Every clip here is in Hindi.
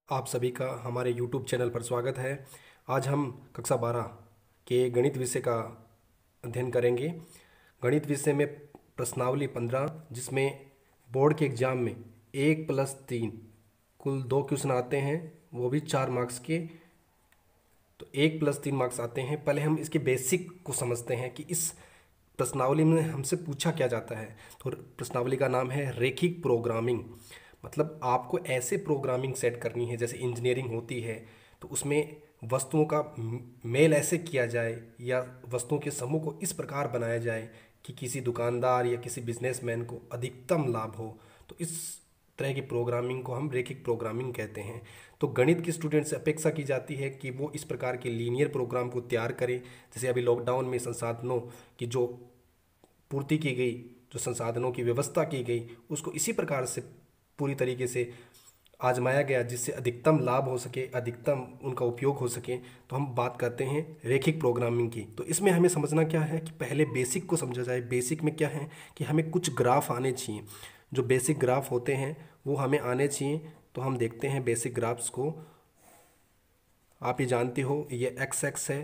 आप सभी का हमारे YouTube चैनल पर स्वागत है। आज हम कक्षा 12 के गणित विषय का अध्ययन करेंगे। गणित विषय में प्रश्नावली 15, जिसमें बोर्ड के एग्ज़ाम में 1+3 कुल 2 क्वेश्चन आते हैं, वो भी 4 मार्क्स के। तो 1+3 मार्क्स आते हैं। पहले हम इसके बेसिक को समझते हैं कि इस प्रश्नावली में हमसे पूछा क्या जाता है। तो प्रश्नावली का नाम है रेखिक प्रोग्रामिंग। मतलब आपको ऐसे प्रोग्रामिंग सेट करनी है जैसे इंजीनियरिंग होती है, तो उसमें वस्तुओं का मेल ऐसे किया जाए या वस्तुओं के समूह को इस प्रकार बनाया जाए कि किसी दुकानदार या किसी बिजनेसमैन को अधिकतम लाभ हो। तो इस तरह की प्रोग्रामिंग को हम रेखिक प्रोग्रामिंग कहते हैं। तो गणित के स्टूडेंट से अपेक्षा की जाती है कि वो इस प्रकार के लीनियर प्रोग्राम को तैयार करें। जैसे अभी लॉकडाउन में संसाधनों की जो पूर्ति की गई, जो संसाधनों की व्यवस्था की गई, उसको इसी प्रकार से पूरी तरीके से आजमाया गया जिससे अधिकतम लाभ हो सके, अधिकतम उनका उपयोग हो सके। तो हम बात करते हैं रेखिक प्रोग्रामिंग की। तो इसमें हमें समझना क्या है कि पहले बेसिक को समझा जाए। बेसिक में क्या है कि हमें कुछ ग्राफ आने चाहिए। जो बेसिक ग्राफ होते हैं वो हमें आने चाहिए। तो हम देखते हैं बेसिक ग्राफ्स को। आप ये जानते हो, ये एक्स एक्स है,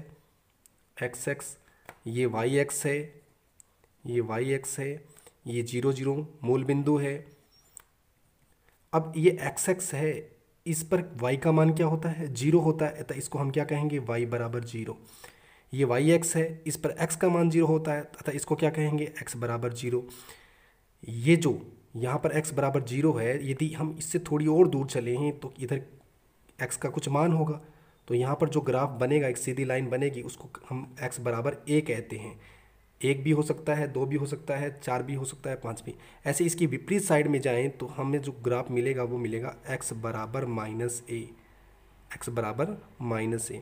एक्स एक्स, ये वाई एक्स है, ये वाई एक्स है, ये 0 0 मूल बिंदु है। अब ये एक्स एक्स है, इस पर y का मान क्या होता है? 0 होता है। तो इसको हम क्या कहेंगे? y बराबर 0। ये वाई एक्स है, इस पर x का मान 0 होता है तथा इसको क्या कहेंगे? x बराबर 0। ये जो यहाँ पर x बराबर 0 है, यदि हम इससे थोड़ी और दूर चले हैं तो इधर x का कुछ मान होगा। तो यहाँ पर जो ग्राफ बनेगा, एक सीधी लाइन बनेगी, उसको हम x बराबर a कहते हैं। 1 भी हो सकता है, 2 भी हो सकता है, 4 भी हो सकता है, 5 भी। ऐसे इसकी विपरीत साइड में जाएं तो हमें जो ग्राफ मिलेगा वो मिलेगा x बराबर -a, x बराबर -a।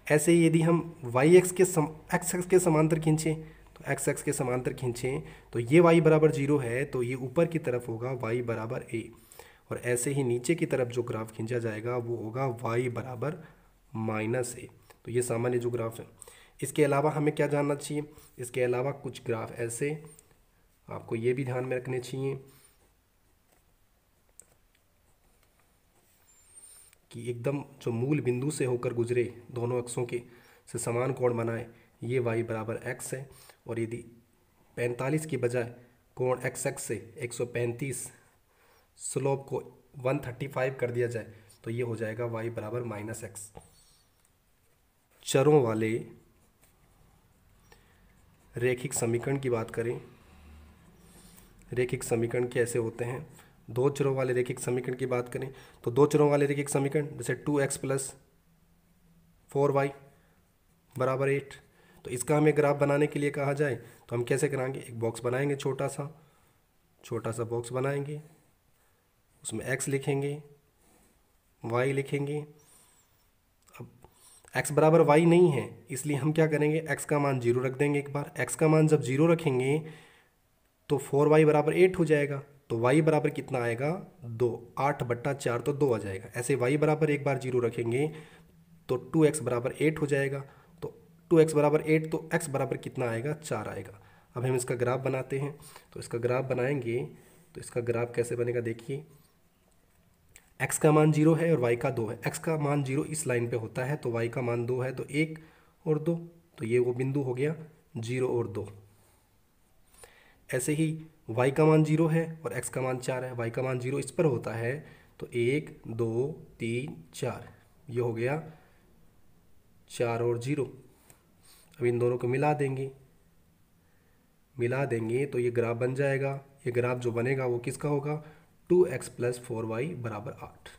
ऐसे ही यदि हम x एक्स के समांतर खींचें, तो x के समांतर खींचें तो ये y बराबर 0 है, तो ये ऊपर की तरफ होगा y बराबर a। और ऐसे ही नीचे की तरफ जो ग्राफ खींचा जाएगा वो होगा y बराबर -a। तो ये सामान्य जो ग्राफ है। इसके अलावा हमें क्या जानना चाहिए? इसके अलावा कुछ ग्राफ ऐसे आपको ये भी ध्यान में रखने चाहिए कि एकदम जो मूल बिंदु से होकर गुजरे, दोनों अक्षों के से समान कोण बनाए। ये y बराबर x है। और यदि 45 की बजाय कोण x x से 135, स्लोप को 135 कर दिया जाए तो ये हो जाएगा y बराबर -x। चरों वाले रेखिक समीकरण की बात करें, रेखिक समीकरण कैसे होते हैं? दो चरों वाले रेखिक समीकरण की बात करें तो दो चरों वाले रेखिक समीकरण जैसे 2x + 4y बराबर 8। तो इसका हमें ग्राफ बनाने के लिए कहा जाए तो हम कैसे कराएंगे? एक बॉक्स बनाएंगे, छोटा सा बॉक्स बनाएंगे, उसमें x लिखेंगे, y लिखेंगे। अब x बराबर y नहीं है, इसलिए हम क्या करेंगे? x का मान 0 रख देंगे। एक बार x का मान जब 0 रखेंगे तो 4y बराबर 8 हो जाएगा। तो y बराबर कितना आएगा? 2। 8/4 तो 2 आ जाएगा। ऐसे y बराबर एक बार 0 रखेंगे तो 2x बराबर 8 हो जाएगा। तो 2x बराबर 8, तो x बराबर कितना आएगा? 4 आएगा। अब हम इसका ग्राफ बनाते हैं। तो इसका ग्राफ बनाएंगे तो इसका ग्राफ कैसे बनेगा? देखिए, x का मान 0 है और y का 2 है। x का मान 0 इस लाइन पे होता है, तो y का मान 2 है, तो 1 और 2, तो ये वो बिंदु हो गया 0 और 2। ऐसे ही y का मान 0 है और x का मान 4 है। y का मान 0 इस पर होता है, तो 1 2 3 4, ये हो गया 4 और 0। अब इन दोनों को मिला देंगे तो ये ग्राफ बन जाएगा। ये ग्राफ जो बनेगा वो किसका होगा? 2x + 4y बराबर 8।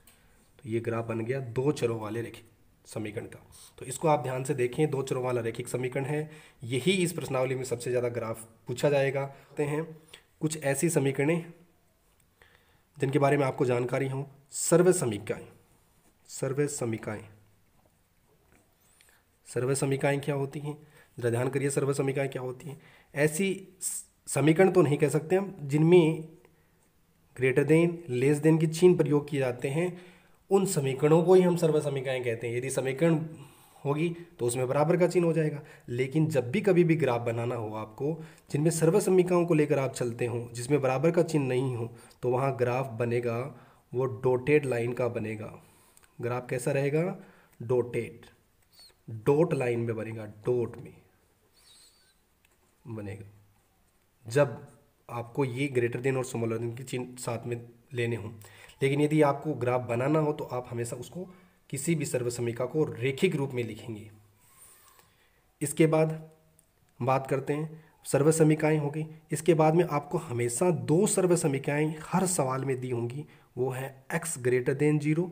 तो ये ग्राफ बन गया दो चरों वाले रेखिक समीकरण का। तो इसको आप ध्यान से देखें, दो चरों वाला रेखिक समीकरण है। यही इस प्रश्नावली में सबसे ज़्यादा ग्राफ पूछा जाएगा। कहते हैं कुछ ऐसी समीकरणें जिनके बारे में आपको जानकारी हो। सर्व समीकाएं क्या होती हैं? जरा ध्यान करिए, सर्व समीकाएं क्या होती हैं? ऐसी समीकरण तो नहीं कह सकते हम जिनमें ग्रेटर देन, लेस देन के चिन्ह प्रयोग किए जाते हैं, उन समीकरणों को ही हम सर्व समीकरण कहते हैं। यदि समीकरण होगी तो उसमें बराबर का चिन्ह हो जाएगा। लेकिन जब भी कभी भी ग्राफ बनाना हो आपको, जिनमें सर्व समीकरणों को लेकर आप चलते हो, जिसमें बराबर का चिन्ह नहीं हो, तो वहाँ ग्राफ बनेगा वो डॉटेड लाइन का बनेगा। ग्राफ कैसा रहेगा? डॉटेड, डॉट लाइन में बनेगा, डॉट में बनेगा। जब आपको ये ग्रेटर देन और स्मॉलर देन के चिन्ह साथ में लेने हों। लेकिन यदि आपको ग्राफ बनाना हो तो आप हमेशा उसको किसी भी सर्वसमीका को रेखिक रूप में लिखेंगे। इसके बाद बात करते हैं सर्वसमीकाएं होगी। इसके बाद में आपको हमेशा दो सर्वसमीकाएं हर सवाल में दी होंगी, वो है x ग्रेटर देन 0।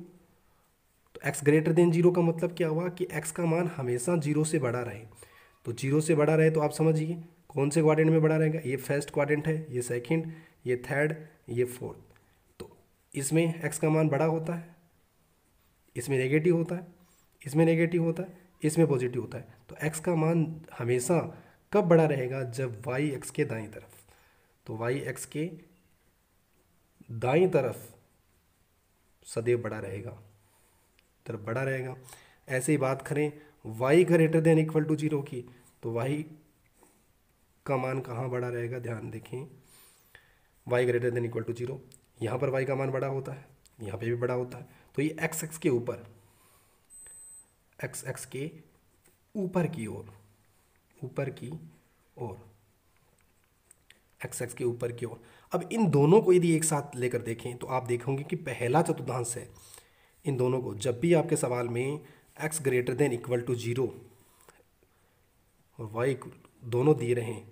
तो x ग्रेटर देन 0 का मतलब क्या हुआ कि x का मान हमेशा 0 से बड़ा रहे। तो 0 से बड़ा रहे तो आप समझिए कौन से क्वाड्रेंट में बड़ा रहेगा? ये फर्स्ट क्वाड्रेंट है, ये सेकंड, ये थर्ड, ये फोर्थ। तो इसमें x का मान बड़ा होता है, इसमें नेगेटिव होता है, इसमें नेगेटिव होता है, इसमें पॉजिटिव होता है। तो x का मान हमेशा कब बड़ा रहेगा? जब y x के दाईं तरफ। तो y x के दाईं तरफ सदैव बड़ा रहेगा, तरफ बड़ा रहेगा। ऐसे ही बात करें y greater than equal to 0 की, तो y का मान कहाँ बड़ा रहेगा? ध्यान देखें, y greater than equal to 0, यहाँ पर y का मान बड़ा होता है, यहाँ पे भी बड़ा होता है। तो ये x के ऊपर, x के ऊपर की ओर, ऊपर की ओर, x के ऊपर की ओर। अब इन दोनों को यदि एक साथ लेकर देखें तो आप देखोगे कि पहला चतुर्थांश है, इन दोनों को जब भी आपके सवाल में x greater than equal to 0 और y दोनों दिए रहें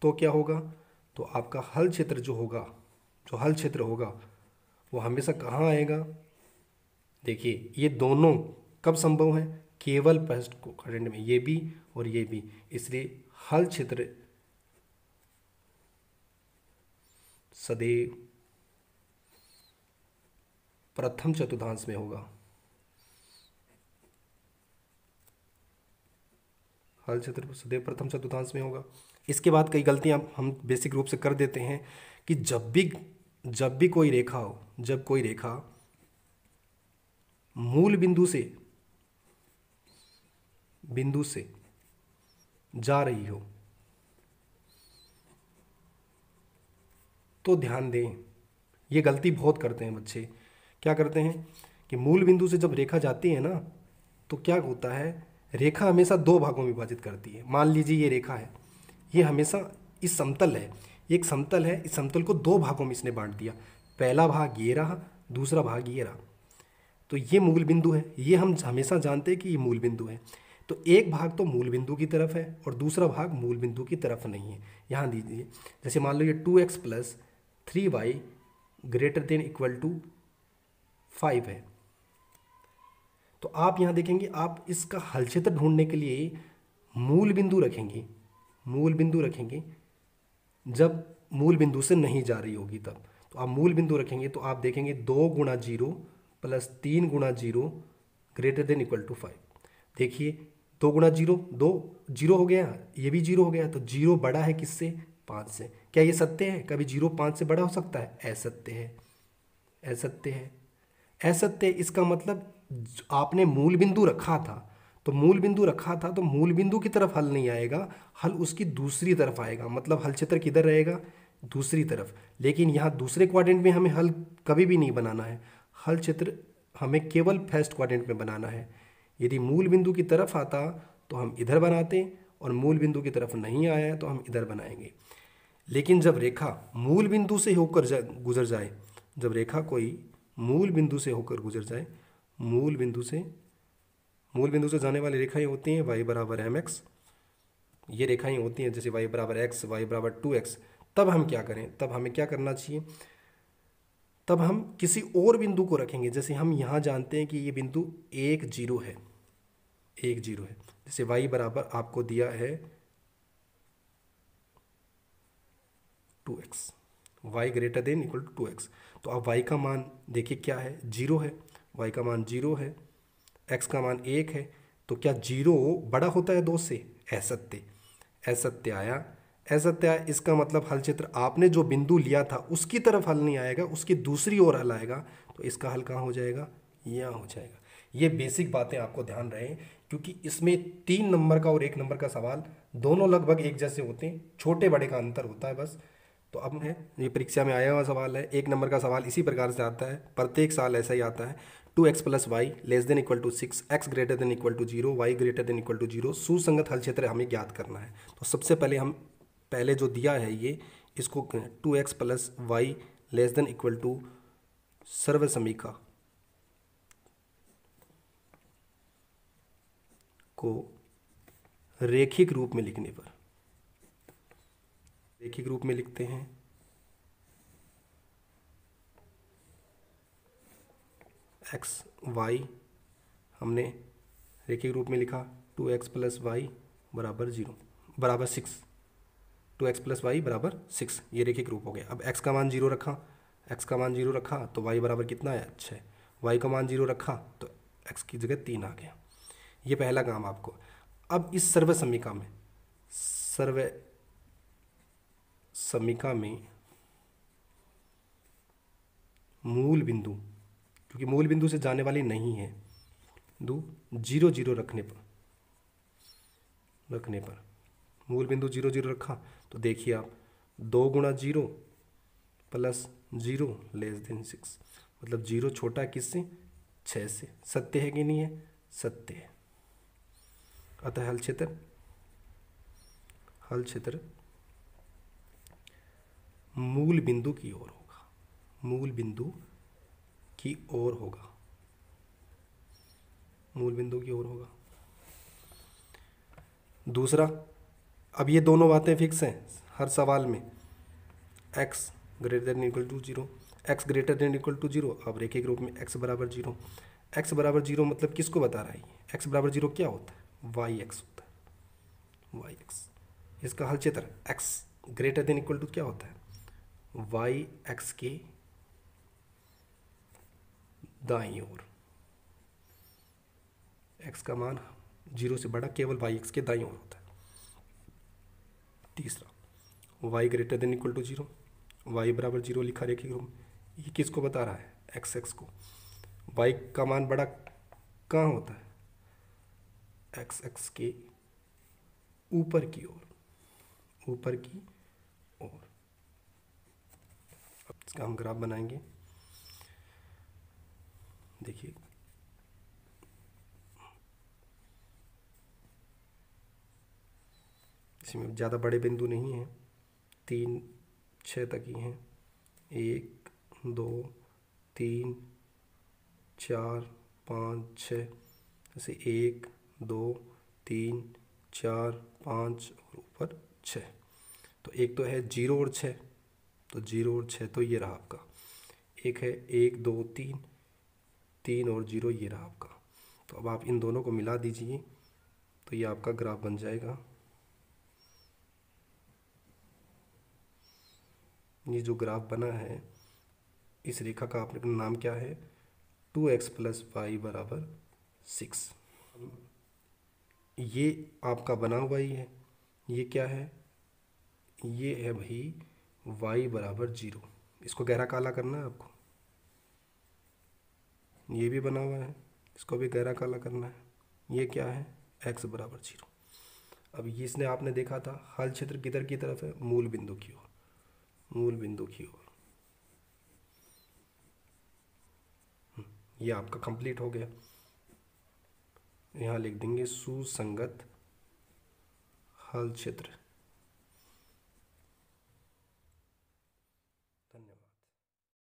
तो क्या होगा? तो आपका हल क्षेत्र जो होगा, जो हल क्षेत्र होगा वो हमेशा कहाँ आएगा? देखिए ये दोनों कब संभव है? केवल फर्स्ट क्वाड्रेंट में, ये भी और ये भी। इसलिए हल क्षेत्र सदैव प्रथम चतुर्थांश में होगा, हल क्षेत्र सदैव प्रथम चतुर्थांश में होगा। इसके बाद कई गलतियां हम बेसिक रूप से कर देते हैं कि जब भी कोई रेखा हो, जब कोई रेखा मूल बिंदु से जा रही हो तो ध्यान दें, ये गलती बहुत करते हैं बच्चे। क्या करते हैं कि मूल बिंदु से जब रेखा जाती है ना तो क्या होता है, रेखा हमेशा दो भागों में विभाजित करती है। मान लीजिए ये रेखा है, ये हमेशा इस समतल है, ये एक समतल है, इस समतल को दो भागों में इसने बांट दिया। पहला भाग ये रहा, दूसरा भाग ये रहा। तो ये मूल बिंदु है, ये हम हमेशा जानते हैं कि ये मूल बिंदु है। तो एक भाग तो मूल बिंदु की तरफ है और दूसरा भाग मूल बिंदु की तरफ नहीं है। यहाँ दीजिए, जैसे मान लो ये 2x plus 3y greater than equal to 5 है। तो आप यहाँ देखेंगे, आप इसका हल क्षेत्र ढूंढने के लिए मूल बिंदु रखेंगे, मूल बिंदु रखेंगे जब मूल बिंदु से नहीं जा रही होगी तब। तो आप मूल बिंदु रखेंगे तो आप देखेंगे 2 गुणा 0 प्लस 3 गुणा 0 ग्रेटर देन इक्वल टू 5। देखिए 2 गुणा 0, 2 0 हो गया, ये भी 0 हो गया। तो 0 बड़ा है किससे? 5 से। क्या ये सत्य है? कभी 0 5 से बड़ा हो सकता है? असत्य है, असत्य है, असत्य। इसका मतलब आपने मूल बिंदु रखा था, तो मूल बिंदु रखा था तो मूल बिंदु की तरफ हल नहीं आएगा, हल उसकी दूसरी तरफ आएगा। मतलब हल क्षेत्र किधर रहेगा? दूसरी तरफ। लेकिन यहाँ दूसरे क्वाड्रेंट में हमें हल कभी भी नहीं बनाना है, हल क्षेत्र हमें केवल फर्स्ट क्वाड्रेंट में बनाना है। यदि मूल बिंदु की तरफ आता तो हम इधर बनाते, और मूल बिंदु की तरफ नहीं आया तो हम इधर बनाएंगे। लेकिन जब रेखा मूल बिंदु से होकर गुजर जाए, जब रेखा कोई मूल बिंदु से होकर गुजर जाए, मूल बिंदु से जाने वाली रेखाएं होती हैं y बराबर mx, ये रेखाएं होती हैं जैसे y बराबर x, y बराबर 2x। तब हम क्या करें? तब हमें क्या करना चाहिए? तब हम किसी और बिंदु को रखेंगे। जैसे हम यहाँ जानते हैं कि ये बिंदु 1 0 है, 1 0 है। जैसे y बराबर आपको दिया है 2x, y greater than equal to 2x। तो अब y का मान देखिए क्या है? 0 है, y का मान 0 है, x का मान 1 है। तो क्या 0 बड़ा होता है 2 से? असत्य, असत्य आया, असत्य आया। इसका मतलब हल क्षेत्र आपने जो बिंदु लिया था उसकी तरफ हल नहीं आएगा, उसकी दूसरी ओर हल आएगा। तो इसका हल कहाँ हो जाएगा? यहाँ हो जाएगा। ये बेसिक बातें आपको ध्यान रहे, क्योंकि इसमें 3 नंबर का और 1 नंबर का सवाल दोनों लगभग एक जैसे होते हैं, छोटे बड़े का अंतर होता है बस। तो अब है ये परीक्षा में आया हुआ सवाल है, 1 नंबर का सवाल इसी प्रकार से आता है, प्रत्येक साल ऐसा ही आता है। 2x plus y less than equal to 6, x greater than equal to 0, y greater than equal to 0, सुसंगत हल क्षेत्र हमें ज्ञात करना है। तो सबसे पहले हम पहले जो दिया है ये इसको 2x plus y less than equal to सर्वसमीका को रेखिक रूप में लिखने पर रेखिक रूप में लिखते हैं। एक्स वाई हमने रेखिक रूप में लिखा 2x प्लस वाई बराबर 0 बराबर 6, 2x प्लस वाई बराबर 6, ये रेखिक रूप हो गया। अब x का मान 0 रखा, x का मान 0 रखा तो y बराबर कितना है 6, y का मान 0 रखा तो x की जगह 3 आ गया। ये पहला काम आपको। अब इस सर्व समीका में मूल बिंदु, क्योंकि मूल बिंदु से जाने वाली नहीं है, 0 0 रखने पर मूल बिंदु 0 0 रखा तो देखिए आप 2 गुणा 0 प्लस 0 लेस देन 6, मतलब 0 छोटा किससे 6 से। सत्य है कि नहीं है? सत्य है। अतः हल क्षेत्र मूल बिंदु की ओर होगा, मूल बिंदु की ओर होगा, मूल बिंदु की ओर होगा। दूसरा, अब ये दोनों बातें फिक्स हैं हर सवाल में, x greater than equal to 0, x greater than equal to 0। अब रेखिक रूप में x बराबर 0, x बराबर 0 मतलब किसको बता रहा है? x बराबर 0 क्या होता है? yx होता है, yx। इसका हल क्षेत्र x greater than equal to क्या होता है? yx के दाईं ओर, x का मान 0 से बड़ा केवल yx के दाईं ओर होता है। तीसरा, y greater than equal to 0, y बराबर 0 लिखा रेखिक रूप में, ये किसको बता रहा है? x को। y का मान बड़ा कहाँ होता है? x के ऊपर की ओर, ऊपर की ओर। अब इसका हम ग्राफ बनाएंगे। देखिए इसमें ज़्यादा बड़े बिंदु नहीं हैं, 3 6 तक ही हैं, 1 2 3 4 5 6, जैसे 1 2 3 4 5 और ऊपर 6। तो एक तो है 0 और 6, तो 0 और 6 तो ये रहा आपका। एक है 1 2 3, 3 और 0 ये रहा आपका। तो अब आप इन दोनों को मिला दीजिए तो ये आपका ग्राफ बन जाएगा। ये जो ग्राफ बना है इस रेखा का आपने नाम क्या है? 2x प्लस वाई बराबर 6। ये आपका बना हुआ ही है। ये क्या है? ये है भाई y बराबर 0। इसको गहरा काला करना है आपको। ये भी बना हुआ है, इसको भी गहरा काला करना है। ये क्या है? x बराबर 0। अब ये इसने आपने देखा था हल क्षेत्र किधर की तरफ है? मूल बिंदु की ओर, मूल बिंदु की ओर। ये आपका कंप्लीट हो गया। यहाँ लिख देंगे सुसंगत हल क्षेत्र।